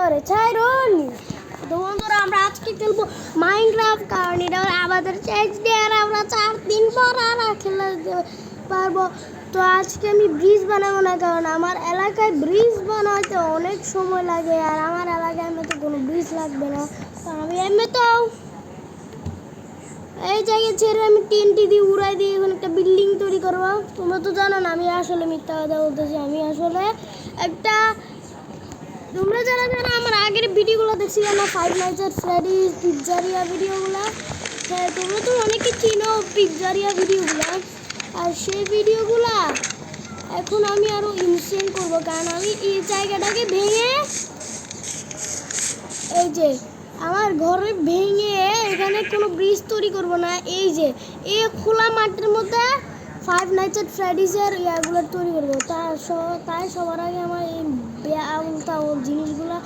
করে ছাইরুন। তো বন্ধুরা আমরা আজকে খেলবো মাইনক্রাফট, কারণ এটা আমাদের শেষ ডে আর আমরা 4 দিন পর আর খেলতে পারবো। তো আজকে আমি ব্রিজ বানাবো না, কারণ আমার এলাকায় ব্রিজ বানাতে অনেক সময় লাগে আর আমার এলাকায় এমনিতে কোনো ব্রিজ লাগবে না, কারণ আমি এমনিতেও এই জায়গায় ছেড়ে আমি টিনটি দিয়ে উড়াই দিয়ে এখন একটা বিল্ডিং তৈরি করবো। তোমরা তো জানো না আমি আসলে মিথ্যা কথা বলতেছি, আমি আসলে একটা তোমরা যারা যারা আমার আগের ভিডিওগুলো দেখছি না, 5 Nights at Freddy's পিৎজারিয়া ভিডিওগুলো, হ্যাঁ তোমরা তো অনেকে চিনো পিৎজারিয়া ভিডিওগুলো। আর সেই ভিডিওগুলো এখন আমি আরও ইনসেন করবো, কারণ আমি এই জায়গাটাকে ভেঙে এই যে আমার ঘরে ভেঙে এখানে কোনো ব্রিজ তৈরি করবো না। এই যে এই খোলা মাঠের মধ্যে 5 Nights at Freddy's-এর ইয়াগুলো তৈরি করবো। তাই সবার আগে আমার এই বেআউল জিনিসগুলো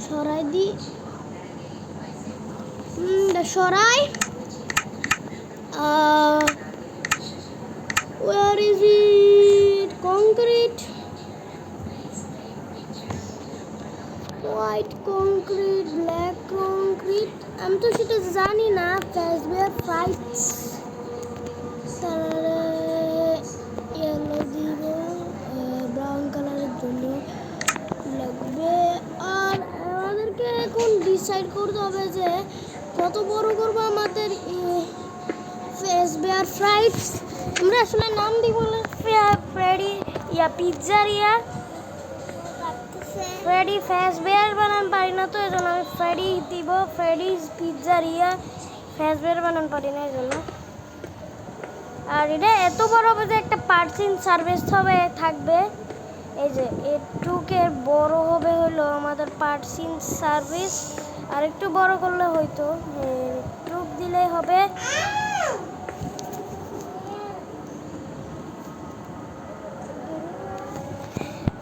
সরাই দিই, সরাই। Where is it? Concrete, white concrete, black concrete, আমি তো সেটা জানি না। ফ্যাসবেয়ার ফ্রাইটস ইয়েলো দিব, ব্রাউন কালারের জন্য লাগবে। আর আমাদেরকে এখন ডিসাইড করতে হবে যে কত বড় করবো আমাদের ফ্যাসবেয়ার ফ্রাইটস। আমরা আসলে নাম দিব ফ্রেডি ইয়া পিৎজারিয়া, ফ্রেডি ফ্যাসবেয়ার বানান পারি না, তো এই জন্য আমি ফ্রেডি দিব, ফ্রেডিজ পিৎজারিয়া। ফ্যাসবেয়ার বানান পারি না এই জন্য। আর এটা এত বড় হবে যে একটা পার্সিং সার্ভিস হবে থাকবে। এই যে এটুকের বড় হবে হলো আমাদের পার্সিং সার্ভিস, আর একটু বড় করলে হয়তো টুক দিলেই হবে।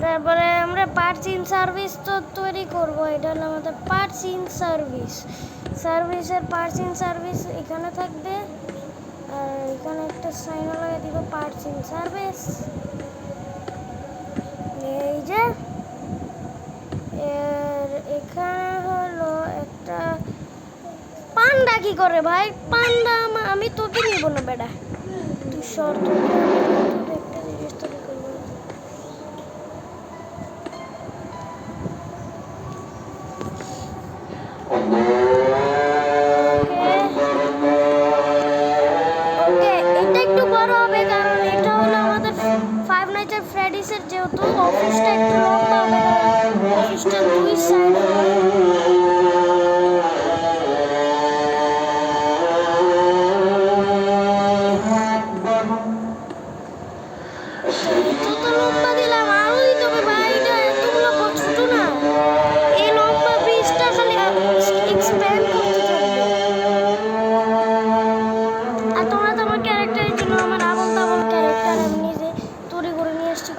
তারপরে আমরা পার্সিং সার্ভিস তো তৈরি করবো, এটা হলো আমাদের পার্সিং সার্ভিসের পার্সিং সার্ভিস এখানে থাকবে। আর এখানে একটা সাইন লাগিয়ে দিব পার্সিং সার্ভিস। এই যে এখানে হলো একটা পান্ডা। কি করে ভাই পান্ডা? আমি তোকে নিব না বেটা, তুই শর্ত একটা জিনিস তৈরি করবো। ফ্রেডিসের যেহেতু অফিসটা একটু লম্বা হবে, অফিসটা 2 সাইড যত লম্বা দিলাম আরো দিতে হবে ভাই, এটা এতগুলো ছোট না। এই লম্বা ব্রিজটা খালি এক্সপ্যান্ড করতে থাকবে। আর তোমরা তো আমার ক্যারেক্টারের জন্য আমার আবল তাবল ক্যারেক্টার আমি নিজে তৈরি করে নিয়ে আসছি।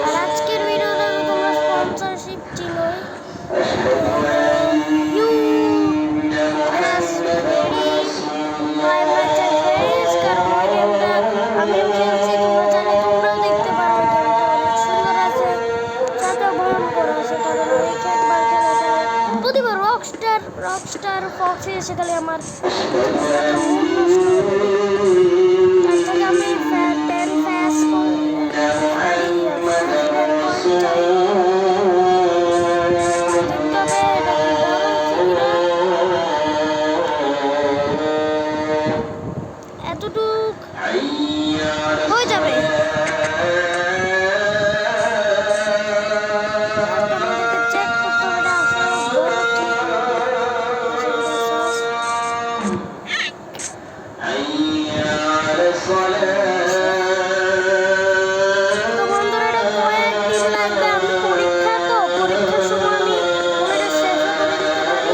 আর আজকের ভিডিওটা তোমরা স্পন্সরশিপ ছিল আমি খেলছি, তোমরা জানো, তোমরাও দেখতে পারবে। গেমটা অনেক সুন্দর আছে, যত ভয়ঙ্কর আছে, কারণ আমি একবার খেলা প্রতিবার রকস্টার ফক্সে এসে গেলে আমার মুড নষ্ট হবে। তার থেকে আমি এতটুক হয়ে যাবে। চেক করতে হবে তো বন্ধুরা, এটা কয়েকদিন লাগবে। আমি পরীক্ষার সময় আমি এটা শেষ করে দিতে পারি।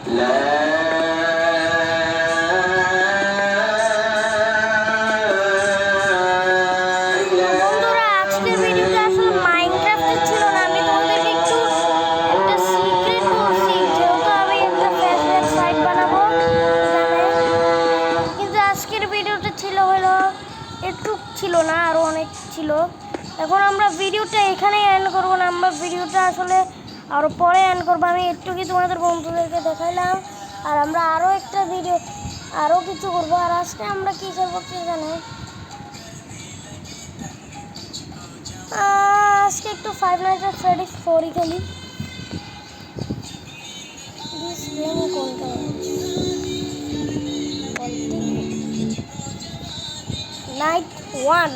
বন্ধুরা আজকের ভিডিওটা আসলে মাইনক্রাফটের ছিল না, আমি তোমাদেরকে একটু একটা সিক্রেট বলছি, যেহেতু আমি একটা ফেসবুক সাইট বানাবো এখানে। কিন্তু আজকের ভিডিওটা ছিল হলো একটু ছিল না, আরও অনেক ছিল। এখন আমরা ভিডিওটা এখানেই এন্ড করবো না, আমরা ভিডিওটা আসলে আরও পরে এন্ড করবো। আমি একটু কি তোমাদের বন্ধুদেরকে দেখাইলাম, আর আমরা আরও একটা ভিডিও আরও কিছু করবো। আর আজকে আমরা কী করবো কে জানে, আজকে একটু ফাইভ নাইটস এট ফ্রেডিজ 4 খেলি। দিস গেম কোনটা? নাইট 1।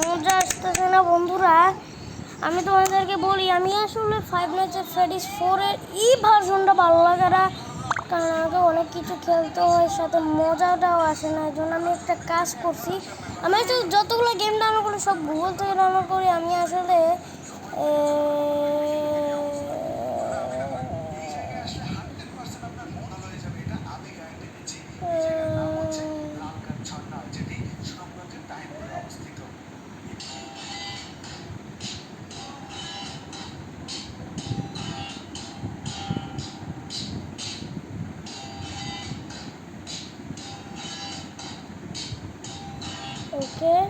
মজা আসতেছে না বন্ধুরা, আমি তোমাদেরকে বলি, আমি আসলে ফাইভ নাইটস এট ফ্রেডিজ 4-এর এই ভার্সনটা ভালো লাগে না, কারণ আমাকে অনেক কিছু খেলতে হয়, সাথে মজাটাও আসে না। এই জন্য আমি একটা কাজ করছি, আমি যতগুলো গেম ডাউনলোড করি সব গুগল থেকে ডাউনলোড করি। আমি আসলে okay.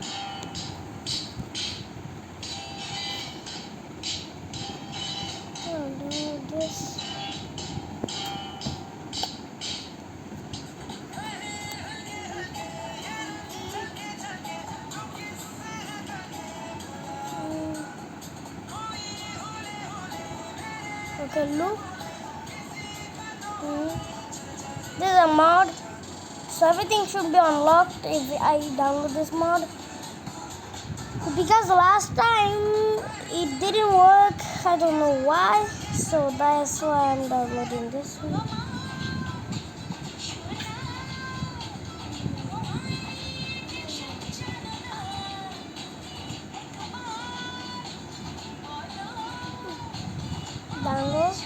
I'll do this. Okay, look. This is a mod, so everything should be unlocked if I download this mod. Because last time it didn't work, I don't know why, so that's why I'm downloading this one. Download.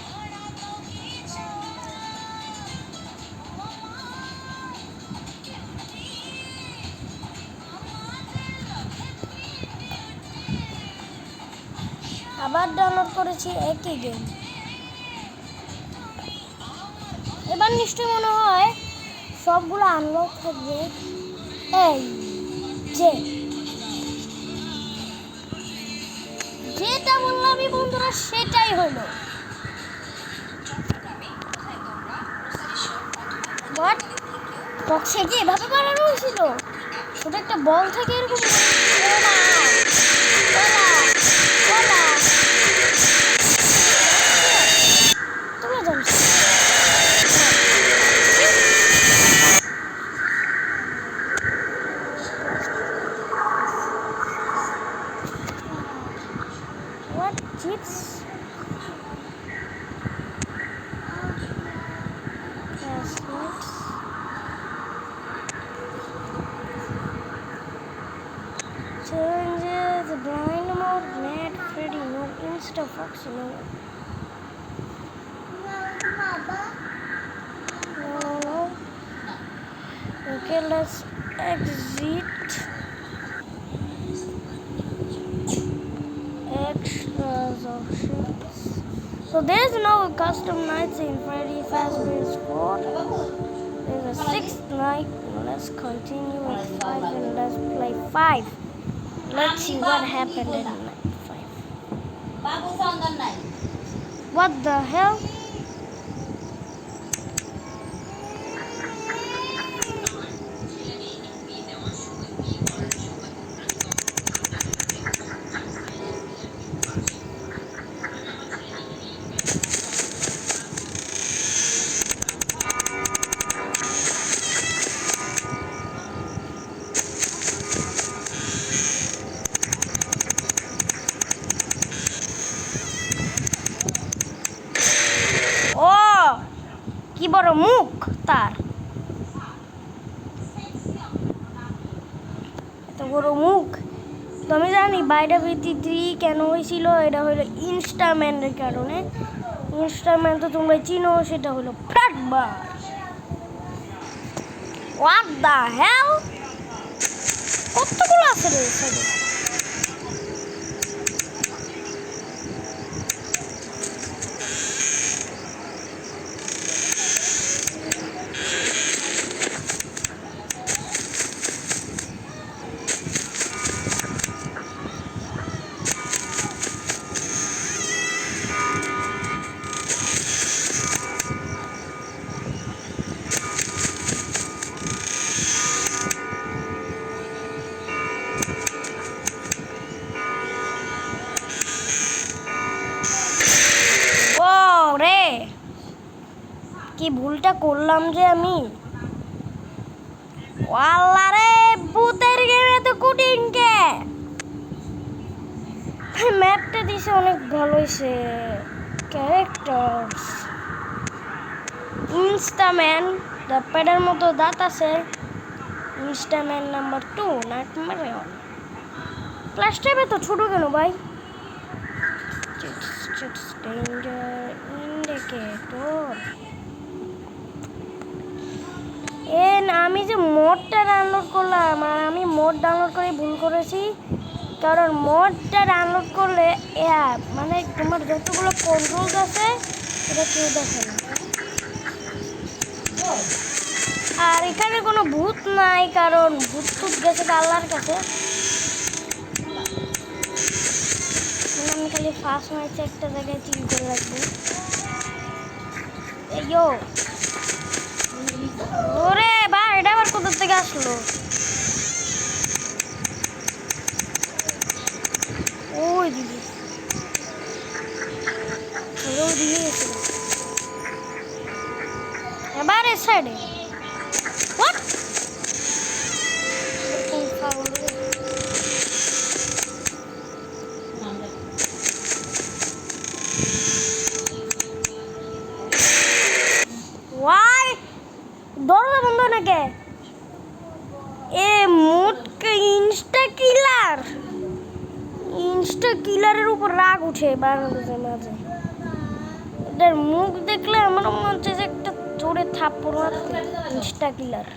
আবার download করেছি একই game. এবার নিশ্চয়ই মনে হয় সবগুলো unlock থাকবে। এই যে যেটা বললাম আমি বন্ধুরা সেটাই হলো। বাট বক্সে কি এভাবে বানানো হয়েছিল? ছোট একটা বল থেকে এরকম what chips? Yes, nuts. Challenges, blind mode, Nat, Freddy, no Insta Fox, no. No. Okay, let's exit. Extras option. So there's no custom nights in Freddy Fazbear's Squad. There's a 6th night. Let's continue with 5 and let's play 5. Let's see what happened in night 5. What the hell? কি বড় মুখ তার, এত বড় মুখ। তো আমি জানি বাইরে ভিত্তি কেন হয়েছিল, এটা হলো ইনস্টাম্যানের কারণে। ইনস্টাম্যান তো তোমরা চিনো, সেটা হলো ফ্ল্যাটবার। হোয়াট দ্য হেল, কতগুলো আছে রে এখানে। কি ভুলটা করলাম যে আমি, আল্লাহ রে, ভূতের গেমে তো কঠিন কে। ম্যাপটা দিছে অনেক ভালো হয়েছে। ক্যারেক্টার্স, ইনস্টাম্যান, প্যাডের মতো দাঁত আছে। ইনস্টাম্যান নাম্বার 2, নাইটমেয়ার অন। ফ্ল্যাশ টাইপে তো ছোট কেন ভাই? Danger indicator. আমি যে মোডটা ডাউনলোড করলাম, আর আমি মোড ডাউনলোড করে ভুল করেছি। কারণ মোডটা ডাউনলোড করলে মানে তোমার যতগুলো কন্ট্রোলস আছে এটা কেউ দেখে না। আর এখানে কোনো ভূত নাই, কারণ ভূত টুত গেছে আল্লাহর কাছে। আমি খালি ফার্স্ট ম্যাচে একটা জায়গায় চিল করে রাখবো। এইও ওরে ভাই, এটা আবার কোথা থেকে আসলো? ওই দিকে এবার এর সাইডে। হোয়াট? ওয়াই দরজা বন্ধ নাকি? এ মোটকে ইনস্টা কিলারের উপর রাগ উঠে বাংলাদেশের মাঝে। এটার মুখ দেখলে আমার মনে হচ্ছে যে একটা জোরে থাপ্পড় মারতে। ইনস্টা কিলার।